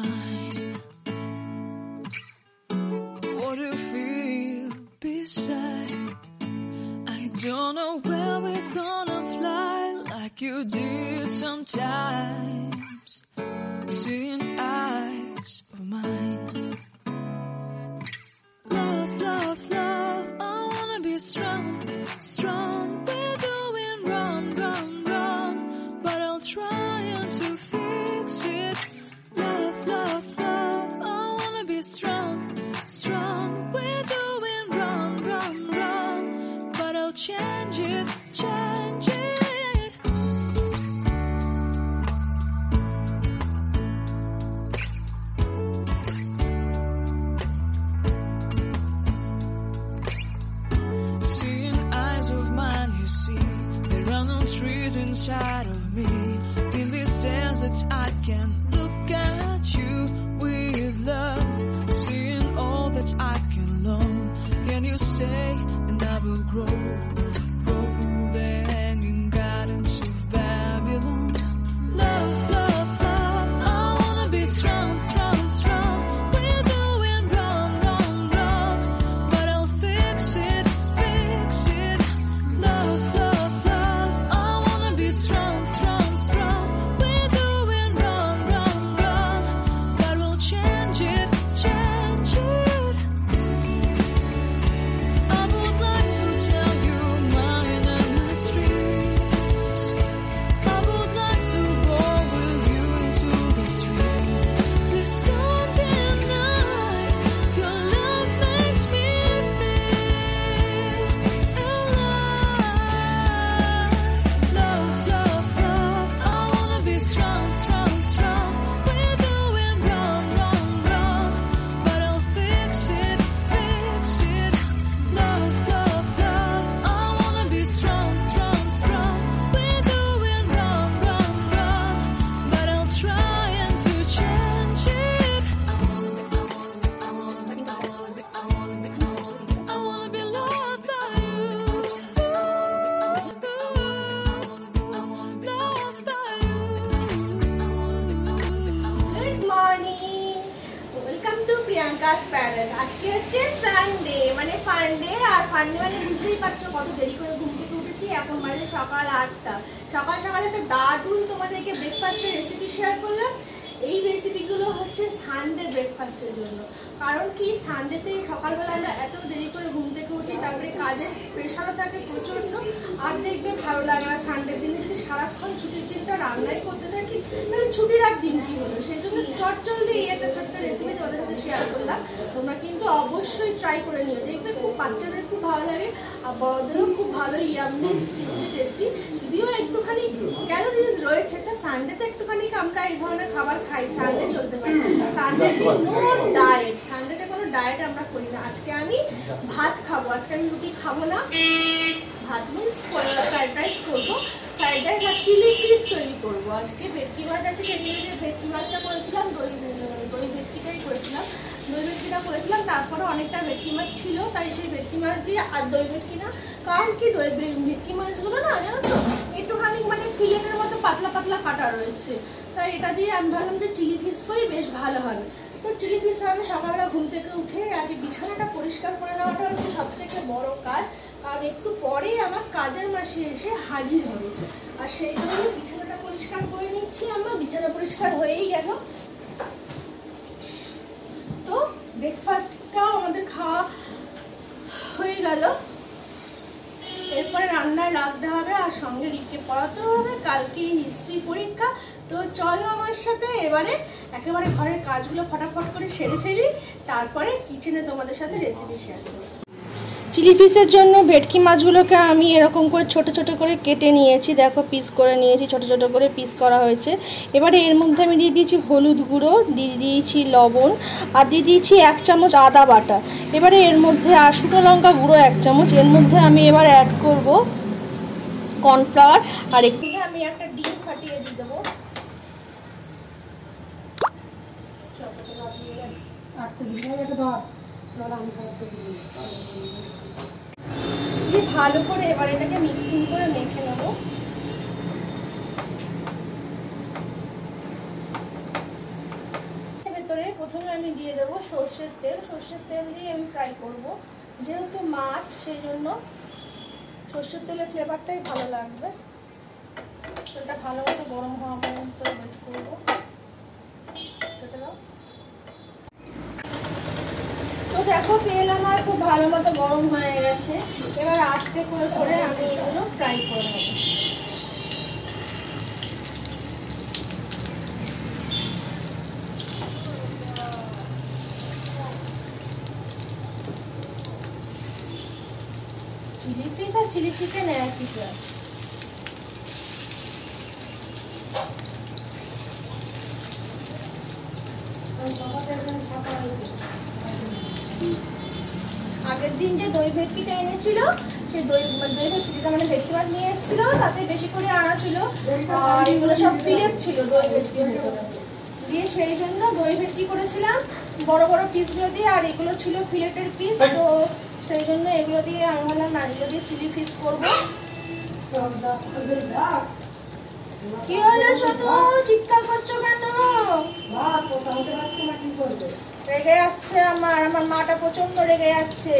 mine. What do you feel beside? I don't know where we're gonna fly like you did sometimes. Seeing eyes of mine. Love, love, love, I wanna be strong, strong. We're doing wrong, wrong, wrong, but I'll try to fix it. Love, love, love, I wanna be strong, strong. We're doing wrong, wrong, wrong, but I'll change it, change it. Trees inside of me. In this desert I can look at you with love. Seeing all that I can learn. Can you stay and I will grow? Grow the hanging gardens of Babylon. Love, love, love, I wanna be strong, strong, strong. We're doing wrong, wrong, wrong, but I'll fix it, fix it. Love, love, love, strong, strong, strong. We're doing wrong, wrong, wrong, but we'll change it, change it. I would like to tell you mine and my streets. I would like to go with you into the street. Please don't deny your love makes me feel alive. Love, love, love, I wanna be strong, strong, strong. We're doing wrong, wrong, wrong, but I'll fix it, fix it. Love, love, love, I wanna be strong, strong, strong. We're doing wrong, wrong, wrong, but I'll try to change it. I wanna be loved by you. Loved by you. Good morning, welcome to Priyanka's paradise. আজকে হচ্ছে Sunday, মানে ফান্ডে। আর ফান্ডে মানে বুঝতেই পারছো কত দেরি করে ঘুম থেকে উঠেছি। এখন বাজে সকাল 8টা। সকাল সকাল একটা দারুণ তোমাদেরকে ব্রেকফাস্টের রেসিপি শেয়ার করলাম। এই রেসিপিগুলো হচ্ছে সানডে ব্রেকফাস্টের জন্য। কারণ কি, সানডেতে সকালবেলা আমরা এত দেরি করে ঘুম থেকে উঠি, তারপরে কাজের প্রেশারও থাকে প্রচণ্ড। আর দেখবে ভালো লাগে না সানডের দিনে যদি সারাক্ষণ ছুটির দিনটা রান্নাই করতে থাকি, তাহলে ছুটির আর দিন কি হলো। সেই জন্য চটজলদি এই একটা ছোট্ট রেসিপি তোমাদের সাথে শেয়ার করলাম। তোমরা কিন্তু অবশ্যই ট্রাই করে নিও, দেখবে খুব বাচ্চাদের খুব ভালো লাগে আর বড়দেরও খুব ভালো, ইয়াম্মি টেস্টি টেস্টি। যদিও একটুখানি ক্যালোরিজ রয়েছে, একটা সানডেতে একটুখানি আমরা এই ধরনের খাবার খাই, সানডে চলতে পারি। সানডে নো ডায়েট, সানডেতে কোনো ডায়েট আমরা করি না। আজকে আমি ভাত খাবো, আজকে আমি রুটি খাবো না। ভাত মিন্স ফ্রাইড রাইস করবো, ফ্রাইড রাইস আর চিলি ফিশ তৈরি করবো। আজকে ভেটকি মাছ আছে, যে ভেটকি মাছটা করেছিলাম দই ভেটকিটাই করেছিলাম, দই ভেটকিটা করেছিলাম। তারপরে অনেকটা ভেটকি মাছ ছিল, তাই সেই ভেটকি মাছ দিয়ে আর দই ভেটকি না। কারণ কি, ভেটকি মাছগুলো না জানো তো একটুখানি মানে ফিলেটের মতো পাতলা পাতলা কাটা রয়েছে, তাই এটা দিয়ে আমি ভাবলাম যে চিলি ফিশ করি, বেশ ভালো হবে। তো চিলি ফিশ হবে সকালবেলা ঘুম থেকে উঠে আগে বিছানাটা পরিষ্কার করে নেওয়াটা হচ্ছে সব থেকে বড় কাজ। কারণ একটু পরেই আমার কাজের মাসি এসে হাজির হবে, আর সেই জন্য বিছানাটা পরিষ্কার করে নিচ্ছি। আমার বিছানা পরিষ্কার হয়েই গেল। তো ব্রেকফাস্টটাও আমাদের খাওয়া হয়ে গেল। এরপরে রান্নায় রাখতে হবে আর সঙ্গে রিককে পড়াতে হবে, কালকে হিস্ট্রি পরীক্ষা। তো চলো আমার সাথে এবারে একেবারে ঘরের কাজগুলো ফটাফট করে সেরে ফেলি, তারপরে কিচেনে তোমাদের সাথে রেসিপি শেয়ার করব। চিলি ফিশের জন্য ভেটকি মাছগুলোকে আমি এরকম করে ছোট ছোট করে কেটে নিয়েছি, দেখো পিস করে নিয়েছি, ছোট ছোট করে পিস করা হয়েছে। এবারে এর মধ্যে আমি দিয়ে দিয়েছি হলুদ গুঁড়ো, দিয়ে দিয়েছি লবণ, আর দিয়ে দিয়েছি 1 চামচ আদা বাটা। এবারে এর মধ্যে আর শুকনো লঙ্কা গুঁড়ো 1 চামচ। এর মধ্যে আমি এবার অ্যাড করব কর্নফ্লাওয়ার, আর একটু আমি একটা ডিম ফাটিয়ে দিয়ে দেবো। ভালো করে এবার এটাকে মিক্সিং করে মেখে নেব। প্রথমে আমি দিয়ে দেবো সর্ষের তেল দিয়ে আমি ফ্রাই করব। যেহেতু মাছ সেই জন্য সর্ষের তেলের ফ্লেভারটাই ভালো লাগবে। তেলটা ভালো মতো গরম হওয়া পর্যন্ত ওয়েট করবো। তো দেখো তেল আমার খুব ভালো মতো গরম হয়ে গেছে। এবার আস্তে করে করে আমি এগুলো ফ্রাই করে নেব। চিলি ফিশ আর চিলি চিকেন একই প্রায়। আগের দিন যে দই ভেটকিটা এনেছিল সেই দই ভেটকিটা মানে ভেটকি মাছ নিয়ে এসেছিল, তাতে বেশি করে আনা ছিল আর এগুলো সব ফিলেট ছিল দই ভেটকির ভিতরে দিয়ে, সেই জন্য দই ভেটকি করেছিলাম বড় বড় পিসগুলো দিয়ে, আর এগুলো ছিল ফিলেটের পিস। তো সেই জন্য এগুলো দিয়ে আমি ভাবলাম না, এগুলো দিয়ে চিলি ফিশ করবো। কি হলো শোনো, চিৎকার করছো কেন? রেগে যাচ্ছে আমার মাটা প্রচন্ড রেগে যাচ্ছে।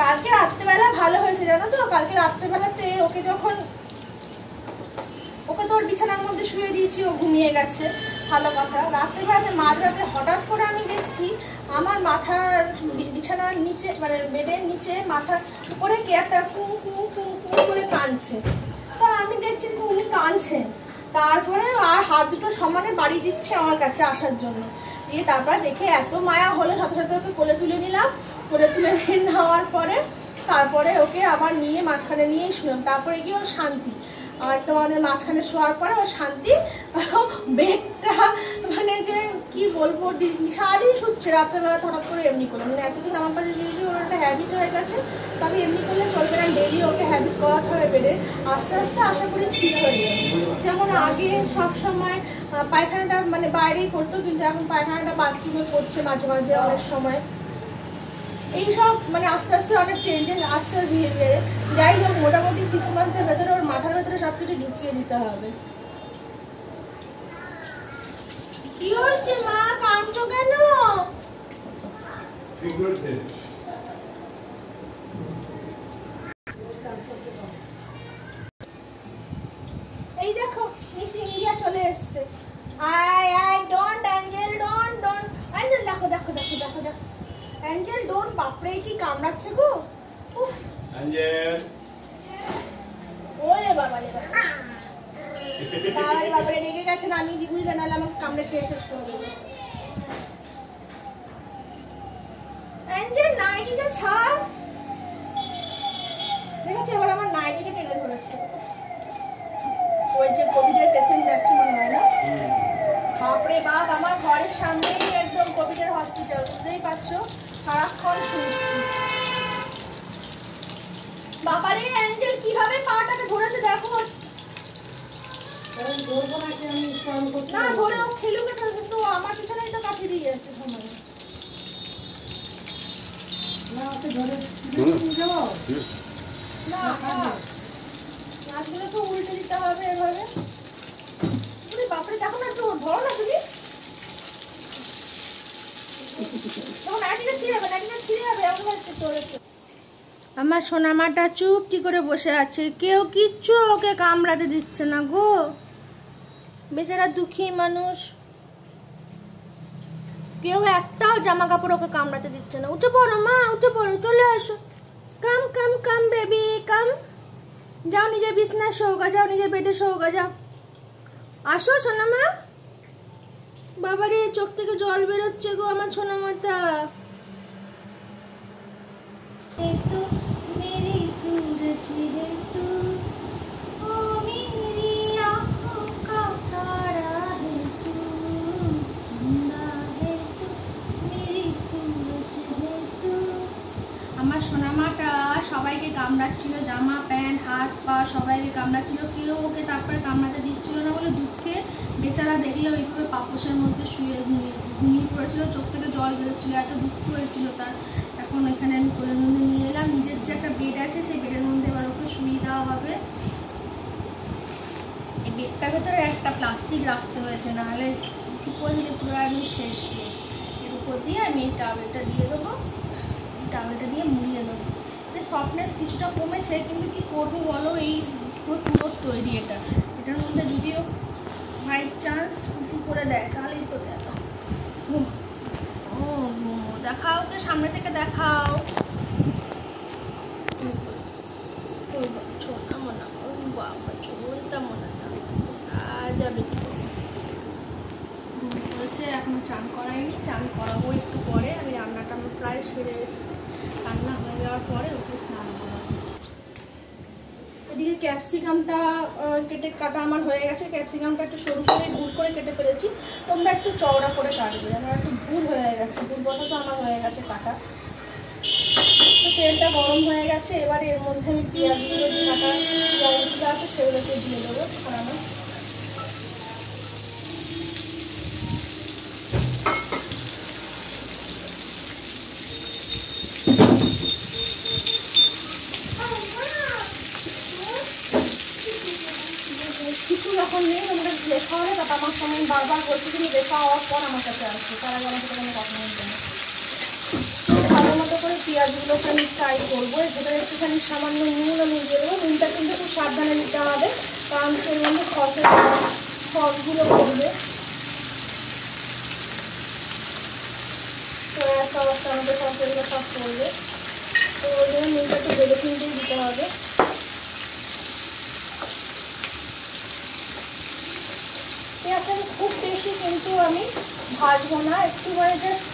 কালকে রাত্রেবেলা ভালো হয়েছে জানো তো, কালকে রাত্রেবেলাতে ওকে তো ওর বিছানার মধ্যে শুয়ে দিয়েছি, ও ঘুমিয়ে গেছে, ভালো কথা। রাত্রেবেলাতে মাঝরাতে হঠাৎ করে আমি দেখছি আমার মাথার বিছানার নিচে মানে বেডের নিচে মাথার উপরে কে একটা কু কু কু কু করে কাঁদছে। তো আমি দেখছি উনি কাঁদছেন, তারপরে আর হাত দুটো সমানে বাড়ি দিচ্ছে আমার কাছে আসার জন্য। দিয়ে তারপরে দেখে এত মায়া হলো, সাথে সাথে ওকে কোলে তুলে নিলাম। কোলে তুলে নেওয়ার পরে তারপরে ওকে আবার নিয়ে মাঝখানে নিয়েই শুলাম। তারপরে গিয়ে ওর শান্তি, আর তোমাদের মাঝখানে শোয়ার পরে ওর শান্তি। বেডটা মানে যে কি বলবো, সারাদিন শুচ্ছে, রাত্রেবেলা হঠাৎ করে এমনি করলো। মানে এতদিন আমার কাছে শুয়ে ওর একটা হ্যাবিট হয়ে গেছে। তবে এমনি করলে চলবে না, ডেইলি ওকে হ্যাবিট করাতে হবে বেডে। আস্তে আস্তে আশা করি ঠিক হয়ে যাবে। যেমন আগে সবসময় পায়খানাটা মানে বাইরেই করতো, কিন্তু এখন পায়খানাটা বাথরুমে করছে মাঝে মাঝে অনেক সময়। এইসব মানে আস্তে আস্তে অনেক চেঞ্জেস আসছে ওর বিহেভিয়ারে। যাই হোক, মোটামুটি 6 মান্থের ভেতরে ওর মাথার ভেতরে সবকিছু ঢুকিয়ে দিতে হবে। কি হচ্ছে মা, কাঁদছো কেন? এই দেখো মিস ইন্ডিয়া চলে এসছে। I don't Angel, don't Angel, দেখো দেখো দেখো দেখো দেখো অ্যাঞ্জেল ডোন্ট। বাপরে কি কামড়াচ্ছে গো, অ্যাঞ্জেল। ওরে বাবা রে বাবা, বাবারে রেগে গেছে না, আমি দিবুই জানালে আমাকে কামড়ে খেয়ে শেষ করে দেবে। অ্যাঞ্জেল নাইটিটা ছাড়। দেখেছো এবার আমার নাইটিটা টেনে ধরেছে। ওই যে কোভিডের পেশেন্ট যাচ্ছে মনে হয় না? বাপরে বাপ, আমার ঘরের সামনেই একদম কোভিডের হসপিটাল, বুঝতেই পারছো, সারাক্ষণ শুনছি। বাবারে অ্যাঞ্জেল কিভাবে পাটাকে ধরেছে দেখো। না ধরে ও খেলুকে, তো আমার পিছনেই তো কাছে দিয়ে যাচ্ছে সময়। না নাচগুলো তো উল্টে দিতে হবে এভাবে। বাপরে দেখো না, একটু ধরো না তুমি। আমার সোনামাটা চুপটি করে বসে আছে, কেউ কিচ্ছু ওকে কামড়াতে দিচ্ছে না গো। বেচারা দুঃখী মানুষ, কেউ একটাও জামা কাপড় ওকে কামড়াতে দিচ্ছে না। উঠে পড়ো মা, উঠে পড়ো, চলে আসো। কাম কাম কাম বেবি কাম। যাও নিজের বিছনায় শোগা, যাও নিজের বেডে শোগা, যাও। আসো সোনামা। বাবারে চোখ থেকে জল বেরোচ্ছে গো আমার সোনামাটা। আমার সোনামাটা সবাইকে কামড়াচ্ছিল, জামা প্যান্ট হাত পা সবাইকে কামড়াচ্ছিল, কেউ ওকে তারপরে কামড়াতে দিচ্ছিল না বলে দুঃখে বেচারা দেখলে ওইভাবে পাপোশের মধ্যে শুয়ে ঘুমিয়ে পড়েছিল, চোখ থেকে জল বেরোচ্ছিল, এত দুঃখ হয়েছিল তার। এখন এখানে আমি কোলের মধ্যে নিয়ে এলাম, নিজের যে একটা বেড আছে সেই বেডের মধ্যে এবার ওকে শুয়ে দেওয়া হবে। এই বেডটার ভেতরে একটা প্লাস্টিক রাখতে হয়েছে, নাহলে চুপ করে দিলে পুরো একদম শেষ বেড। উপর দিয়ে আমি এই টাওয়েলটা দিয়ে দেবো, টাওয়েলটা দিয়ে মুড়িয়ে দেবো। সফটনেস কিছুটা কমেছে, কিন্তু কি করবো বলো, এই পুরো পুরো তৈরি এটার মধ্যে যদিও বাই চান্স উঁচু করে দেয় তাহলেই তো দেখো। ও দেখাও তো, সামনে থেকে দেখাও। ছোটা মনে, ও বাবা চলতা মনে যাবে বলছে এখনো চান করাইনি, চান করাবো একটু পরে। আমি রান্নাটা আমার প্রায় সেরে এসেছি, রান্না হয়ে যাওয়ার পরে ওকে স্নান করাবো। এদিকে ক্যাপসিকামটা কাটা আমার হয়ে গেছে। ক্যাপসিকামটা একটু সরু করে ভুল করে কেটে ফেলেছি, তোমরা একটু চওড়া করে কাটবে। আমার একটু ভুল হয়ে গেছে, ভুলবশত তো আমার হয়ে গেছে কাটা। তো তেলটা গরম হয়ে গেছে, এবার এর মধ্যে আমি পেঁয়াজগুলো কাটা পেঁয়াজগুলো আছে সেগুলোকে দিয়ে দেবো ছাড়ানো। কিছু যখন নেই তোমরা লেখা হবে, তারপর আমার সঙ্গে বারবার বলছি তুমি লেখা হওয়ার পর আমার কাছে আসবে, তার আগে আমার সাথে কোনো কথা বলবে না। ভালো মতো করে পেঁয়াজগুলোকে আমি ফ্রাই করবো। এর ভেতরে একটুখানি সামান্য নুন আমি দিয়ে দেবো। নুনটা কিন্তু খুব সাবধানে দিতে হবে, কারণ এর মধ্যে সসগুলো করবে, সয়া সস টমেটো সস এগুলো সব করবে। তো ওই জন্য নুনটা একটু ভেবে চিন্তেই দিতে হবে। পেঁয়াজটা খুব বেশি কিন্তু আমি ভাজবো না, একটুখানি জাস্ট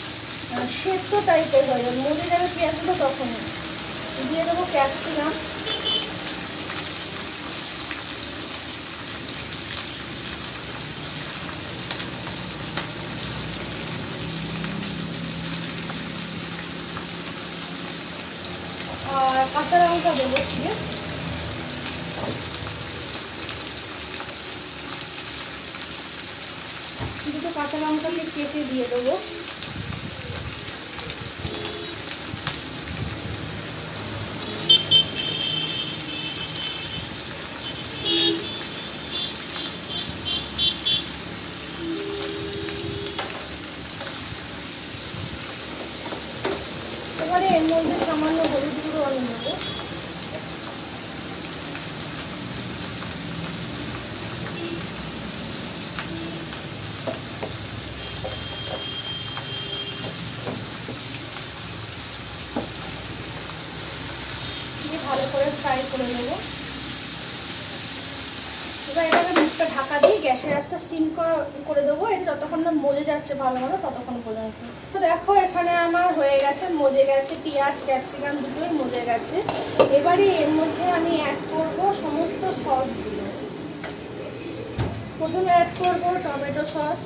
সেদ্ধ টাইপের হয়ে যাবে, মজে যাবে পেঁয়াজগুলো। তখনই দিয়ে দেবো ক্যাপসিকাম। আর কাঁচা লঙ্কা দেবো ছিঁড়ে। দুটো কাঁচা লঙ্কাকে কেটে দিয়ে দেবো। এবারে এর মধ্যে সামান্য হলুদ গুঁড়ো আমি নেবো। ভালো করে ফ্রাই করে নেবো। এবার এটাকে মুখটা ঢাকা দিয়ে গ্যাসের আঁচটা সিম করে দেবো। এটা যতক্ষণ না মজে যাচ্ছে ভালো মতো ততক্ষণ পর্যন্ত। তো দেখো এখানে আমার হয়ে গেছে, মজে গেছে, পেঁয়াজ ক্যাপসিকাম দুটোই মজে গেছে। এবারে এর মধ্যে আমি অ্যাড করবো সমস্ত সসগুলো। প্রথমে অ্যাড করবো টমেটো সস,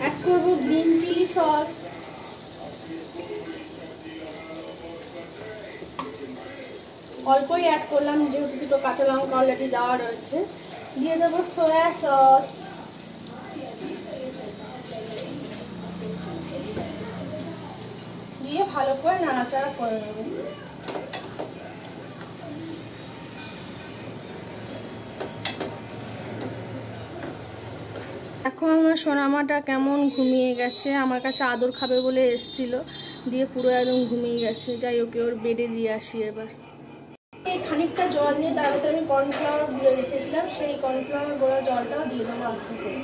অ্যাড করবো গ্রিন চিলি সস, অল্পই অ্যাড করলাম যেহেতু দুটো কাঁচা লঙ্কা অলরেডি দেওয়া রয়েছে। দিয়ে দেবো সয়া সস, দিয়ে ভালো করে নাড়াচাড়া করে নেব। এখন আমার সোনামাটা কেমন ঘুমিয়ে গেছে, আমার কাছে আদর খাবে বলে এসেছিল, দিয়ে পুরো একদম ঘুমিয়ে গেছে। যাই ওকে ওর বেডে দিয়ে আসি এবার। খানিকটা জল দিয়ে তার ভিতরে আমি কর্নফ্লাওয়ার গুঁড়ো রেখেছিলাম, সেই কর্নফ্লাওয়ার গুঁড়ো জলটাও দিয়ে দেবো আস্তে করে।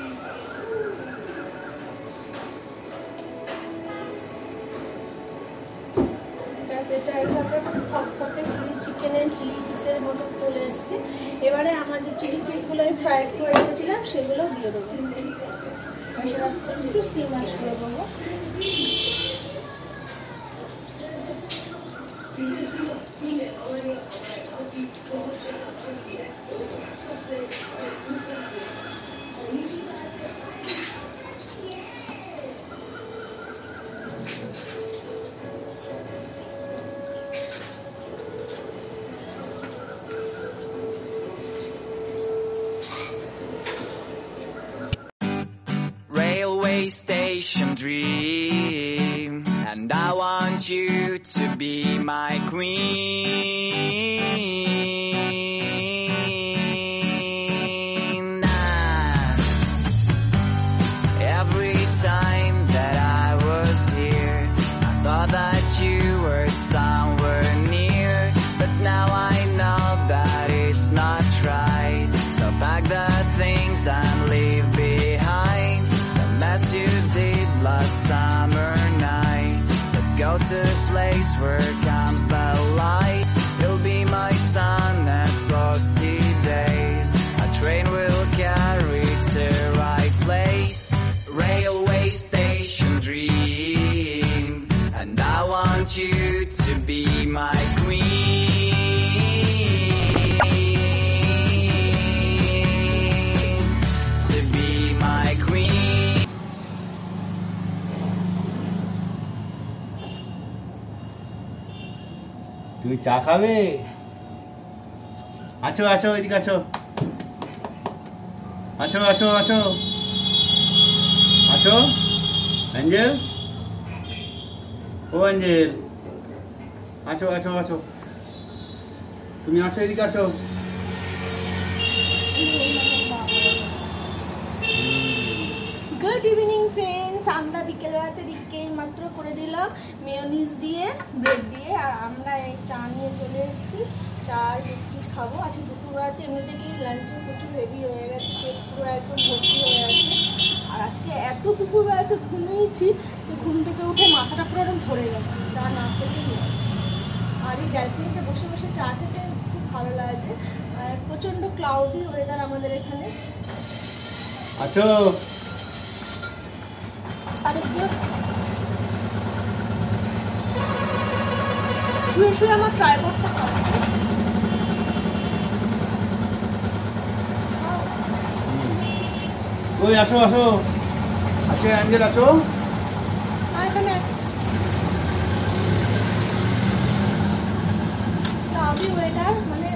এটা এইভাবে থকথকে চিকেনের চিলি পিসের মতো চলে এসছে। এবারে আমার যে চিলি পিসগুলো আমি ফ্রাইড করে রেখেছিলাম সেগুলো দিয়ে দেবো। একটু সিম আঁচ করে দেবো। Station dream, and And I want you to be my queen. Every time that I was here, I thought that you were somewhere near, but now I know that it's not right. So pack the things and leave behind the mess you did last summer night. Let's go to a place where comes the light. You'll be my sun and frosty days. A train will carry to the right place. Railway station dream. And I want you to be my queen. To be my queen. তুমি চা খাবে? আছো আছো, এদিকে আছো। আছো আছো আছো আছো অ্যাঞ্জেল, ও অ্যাঞ্জেল, আছো আছো আছো, তুমি আছো, এদিকে আছো। গুড ইভিনিং ফ্রেন্ডস, আমরা বিকেলবেলাতে দিকে মাত্র করে দিলাম মেয়োনিজ দিয়ে, ব্রেড দিয়ে, আর আমরা এই চা নিয়ে চলে এসেছি। চা আর বিস্কিট খাবো। আজকে দুপুরবেলাতে এমনি থেকেই লাঞ্চে প্রচুর হেভি হয়ে গেছে, পেট পুরো একদম ভর্তি হয়ে আছে। আর আজকে এত দুপুরবেলাতে ঘুমিয়েছি যে ঘুম থেকে উঠে মাথাটা পুরো একদম ধরে গেছে, চা না খেলেই নয়। আর এই ব্যালকনিতে বসে বসে চা খেতে খুব ভালো লাগে। আর প্রচণ্ড ক্লাউডি ওয়েদার আমাদের এখানে। আছো আরেকটু শুয়ে শুয়ে আমার ট্রাইপডটা খাচ্ছে। ওই আসো আসো, আছো অ্যাঞ্জেল, আছো। এখানে ক্লাউডি ওয়েদার, মানে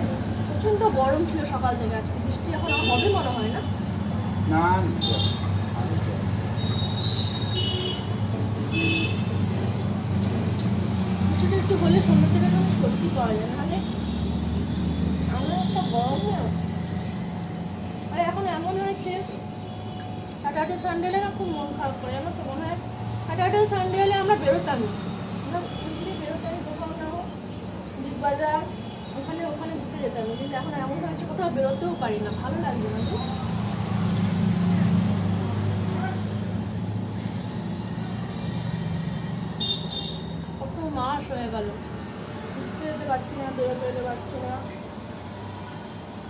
প্রচণ্ড গরম ছিল সকাল থেকে। আজকে বৃষ্টি এখন হবে মনে হয় না। না কিছুটা একটু হলে সন্ধ্যে থেকে কোনো স্বস্তি পাওয়া যায়, নাহলে আমরা একটা গরম না। আর এখন এমন হয়েছে স্যাটারডে সানডে হলে না খুব মন খারাপ করে। আমার তো মনে হয় স্যাটারডে সানডে হলে আমরা বেরোতামই, আমরা বেরোতামই, কোথাও না হোক বিগ বাজার ওখানে ওখানে ঘুরতে যেতাম। কিন্তু এখন এমন হয়েছে কোথাও বেরোতেও পারি না, ভালো লাগছে না। কত মাস হয়ে গেল ঘুরতে যেতে পারছি না, বেরোতে যেতে পারছি না।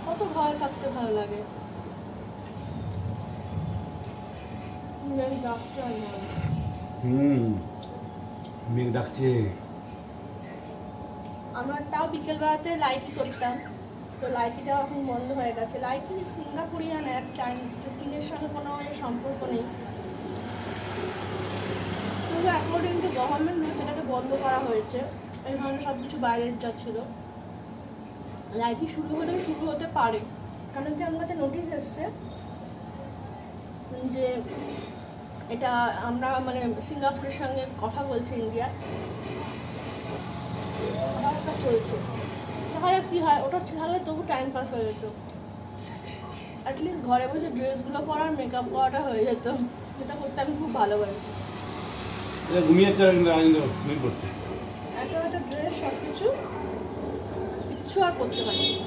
কত ভয় থাকতে ভালো লাগে। মেঘ ডাকছে। আমার তাও বিকেলবেলাতে লাইকি করতাম, তো লাইকিটাও এখন বন্ধ হয়ে গেছে। লাইকি সিঙ্গাপুরিয়ান অ্যাপ, চীনের সঙ্গে কোনো সম্পর্ক নেই। তবে অ্যাকর্ডিং টু গভর্নমেন্ট রুলস সেটাকে বন্ধ করা হয়েছে। এখানে সব কিছু বাইরের যা ছিল। লাইকি শুরু হলেও শুরু হতে পারে, কারণ কি আমার কাছে নোটিশ এসছে যে এটা আমরা মানে সিঙ্গাপুরের সঙ্গে কথা বলছে ইন্ডিয়া, কথাবার্তা চলছে। তাহলে কী হয়, ওটা তাহলে তবু টাইম পাস হয়ে যেত। অ্যাটলিস্ট ঘরে বসে ড্রেসগুলো পরা, মেকআপ করাটা হয়ে যেত, যেটা করতে আমি খুব ভালোবাসি। ঘুমিয়ে এত এত ড্রেস সব কিছু কিচ্ছু আর করতে পারি না।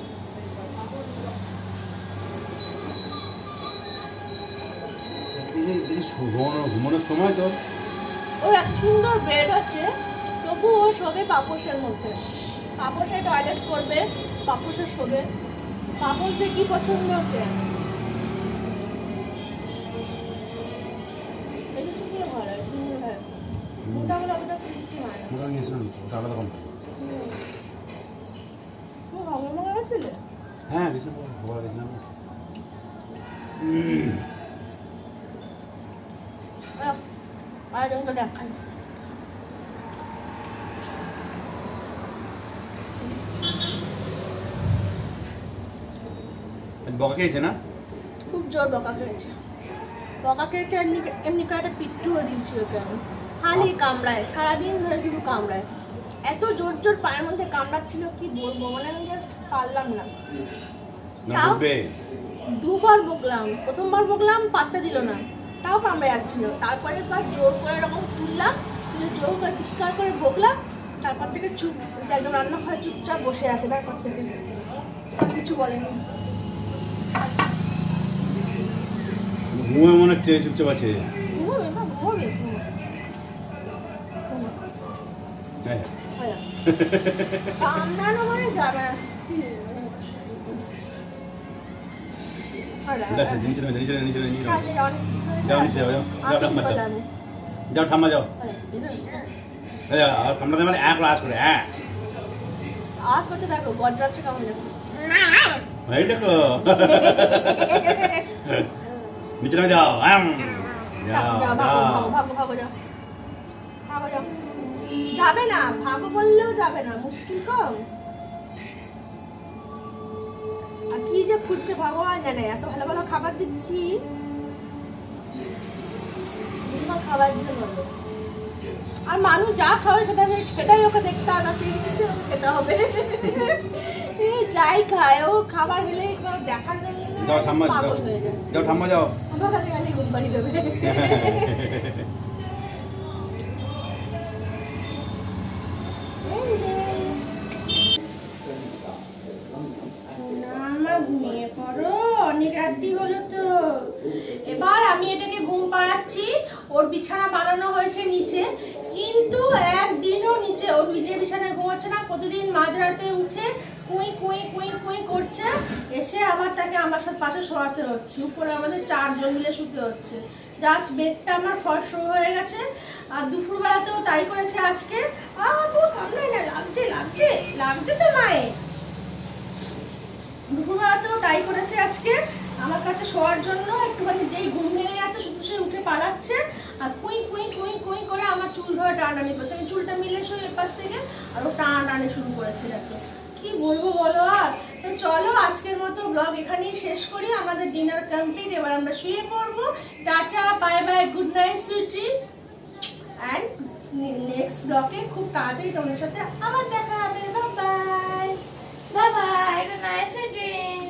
ঘুমানোর সময় তো ওর এক সুন্দর বেড আছে, তবু ও শোবে পাপোশের মধ্যে। পাপোশে টয়লেট করবে, পাপোশে শোবে। পাপোশ যে কি পছন্দ ওকে, ভালো লাগে, সুন্দর হয়। মোটামুটি অতটা ফিনিশিং হয় না। তুমি হংকং গেছিলে? হ্যাঁ, গোয়া গেছিলাম। আর দেখাই বকা খেয়েছে না? খুব জোর বকা খেয়েছে। বকা খেয়েছে, এমনি করে একটা পিট্টুও দিয়েছি ওকে আমি। খালি কামড়ায়, সারাদিন ধরে শুধু কামড়ায়। এত জোর জোর পায়ের মধ্যে কামড়াচ্ছিল কি বলবো, মানে আমি জাস্ট পারলাম না। না তাও বকবে। দুবার বকলাম, প্রথমবার বকলাম পাত্তা দিল না, তাও কামড়ে যাচ্ছিল। তারপরে জোর করে এরকম তুললাম, তুলে জোর করে চিৎকার করে বকলাম। তারপর থেকে চুপ, একদম রান্নাঘরে চুপচাপ বসে আছে। তারপর থেকে আর কিছু বলেনি। ঘুমে মনে হচ্ছে চুপচাপ আছে। ঘুমোবে না, ঘুমোবে। হ্যাঁ। কামড়ানো মানে যাবে না। নিচে নিচে নিচে নিচে নিচে যাও, নিচে যাও, যাও যাও ঠাম্মা যাও। আর কামড়াতে মানে এক আওয়াজ করে হ্যাঁ আওয়াজ করছে, দেখো গজরাচ্ছে কেমন, দেখো এই দেখো নিচে নামে যাও। যাবে না, ভাগো বললেও যাবে না, মুশকিল কম। আর কি যে খুঁজছে ভগবান জানে, এত ভালো ভালো খাবার দিচ্ছি, খাবার দিতে বলবো। আর মানুষ যা খাবে সেটাই ওকে দেখতে হবে, সেই ওকে খেতে হবে। যাই খায় ও খাবার হলে দেখার জন্য যাও ঠাম্মা পাগল হয়ে যায়। যাও ঠাম্মা যাও। আমার কাছে খালি ঘুম পাড়ি দেবে। ঘুমিয়ে পড়ো, অনেক রাত্রি হলো তো। এবার আমি এটাকে ঘুম পাড়াচ্ছি। ওর বিছানা বানানো হয়েছে নিচে, কিন্তু একদিনও নিচে ওর নিজের বিছানায় ঘুমাচ্ছে না। প্রতিদিন মাঝরাতে উঠে কুই কুই কুই কুই করছে, এসে আবার তাকে আমার সাথে পাশে শোয়াতে হচ্ছে। উপরে আমাদের 4 জন মিলে শুতে হচ্ছে। জাস্ট বেডটা আমার ফর্স হয়ে গেছে। আর দুপুরবেলাতেও তাই করেছে আজকে। কামড়ায় না, লাগছে লাগছে লাগছে তো মায়ে। দুপুরবেলাতেও তাই করেছে আজকে, আমার কাছে শোয়ার জন্য একটুখানি যেই ঘুম ভেঙে যাচ্ছে শুধু সে উঠে পালাচ্ছে আর কুই কুই কুই কুই করে আমার চুল ধরে টানাটানি করছে। আমি চুলটা মিলে শুই এপাশ থেকে, আর ও টানাটানি শুরু করেছে। দেখো কি বলবো বলো। আর তো চলো আজকের মতো ব্লগ এখানেই শেষ করি। আমাদের ডিনার কমপ্লিট, এবার আমরা শুয়ে পড়বো। Tata, bye bye, good night sweetie. And next ব্লগে খুব তাড়াতাড়ি তোমাদের সাথে আবার দেখা হবে। Bye bye. Bye bye. Good night, sweet dream.